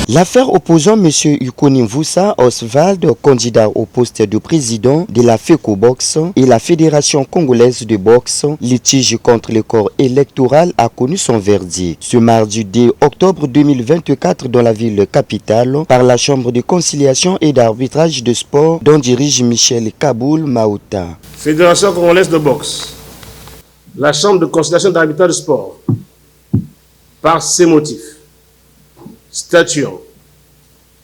L'affaire opposant M. Ikonimvusa Oswald, candidat au poste de président de la FECOBOX et la Fédération congolaise de boxe, litige contre le corps électoral a connu son verdict. Ce mardi 2 octobre 2024 dans la ville capitale par la Chambre de conciliation et d'arbitrage de sport dont dirige Michel Kaboul Maouta. Fédération congolaise de boxe, la Chambre de conciliation et d'arbitrage de sport, par ces motifs, statuant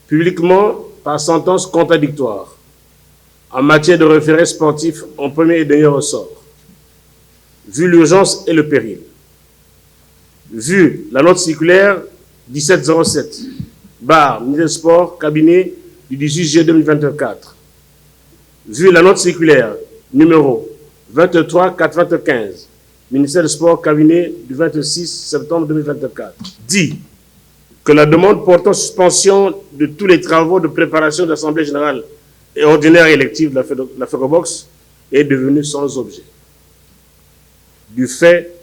publiquement par sentence contradictoire en matière de référé sportif en premier et dernier ressort, vu l'urgence et le péril, vu la note circulaire 1707, ministère des Sports, cabinet du 18 juillet 2024, vu la note circulaire numéro 23415, ministère des Sports, cabinet du 26 septembre 2024, dit que la demande portant suspension de tous les travaux de préparation de l'Assemblée générale et ordinaire élective de la FECOBOX est devenue sans objet. Du fait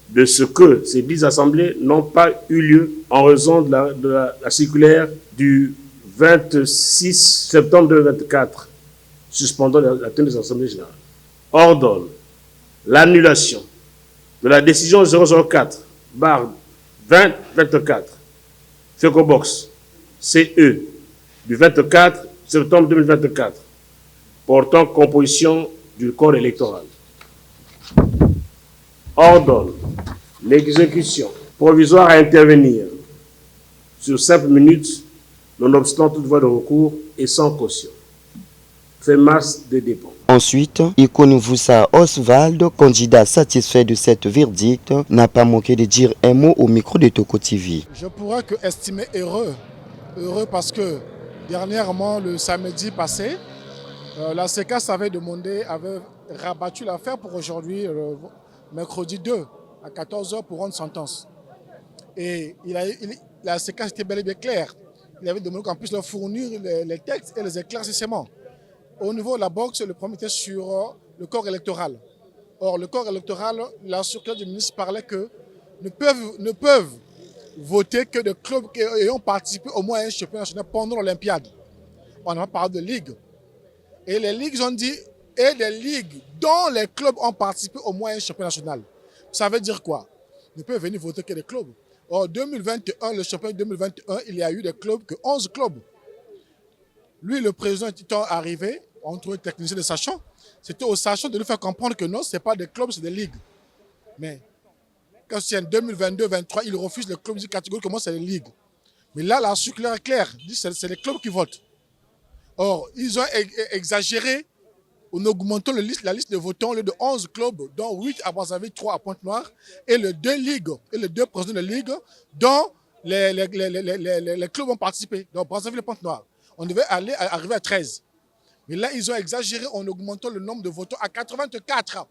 de ce que ces 10 assemblées n'ont pas eu lieu en raison de la circulaire du 26 septembre 2024 suspendant la tenue des assemblées générales, ordonne l'annulation de la décision 004/2024 FECOBOX CE du 24 septembre 2024 portant composition du corps électoral. Ordonne l'exécution provisoire à intervenir sur 5 minutes, nonobstant toute voie de recours et sans caution. Fait masse de dépens. Ensuite, Ikonimvusa Oswald, candidat satisfait de cette verdict, n'a pas manqué de dire un mot au micro de Toko TV. Je pourrais que estimer heureux parce que dernièrement, le samedi passé, la CECAS avait rabattu l'affaire pour aujourd'hui, mercredi 2 à 14 h pour rendre sentence. Et la CECAS était bel et bien claire. Il avait demandé qu'on puisse leur fournir les textes et les éclaircissements. Au niveau de la boxe, le premier était sur le corps électoral. Or, le corps électoral, la circulaire du ministre parlait que ne peuvent voter que des clubs qui ayant participé au moins à un championnat national pendant l'Olympiade. On a parlé de ligues. Et les ligues ont dit, et les ligues dont les clubs ont participé au moins à un championnat national. Ça veut dire quoi? Ne peuvent venir voter que des clubs. Or, 2021, le championnat 2021, il y a eu des clubs, que 11 clubs. Lui, le président étant arrivé, on trouve un technicien de sachant, c'était aux sachants de lui faire comprendre que non, ce n'est pas des clubs, c'est des ligues. Mais quand c'est en 2022-2023, il refuse les clubs de catégorie, comment c'est les ligues. Mais là, la circulaire est claire, dit que c'est les clubs qui votent. Or, ils ont exagéré en augmentant la liste de votants au lieu de 11 clubs, dont 8 à Brazzaville, 3 à Pointe-Noire, et les 2 ligues, et les 2 présidents de ligues, dont les clubs ont participé, donc Brazzaville et Pointe-Noire. On devait arriver à 13. Mais là, ils ont exagéré en augmentant le nombre de votants à 84.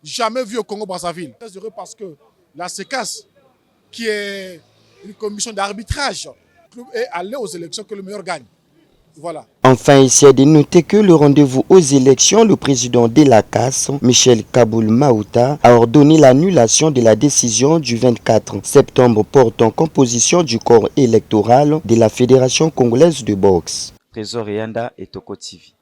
Jamais vu au Congo-Brazzaville. Très heureux parce que la CECAS, qui est une commission d'arbitrage, est allée aux élections que le meilleur gagne. Voilà. Enfin, ici a de noter que le rendez-vous aux élections, le président de la CAS, Michel Kaboul Maouta, a ordonné l'annulation de la décision du 24 septembre portant composition du corps électoral de la Fédération congolaise de boxe. Trésor Yanda et Toko TV.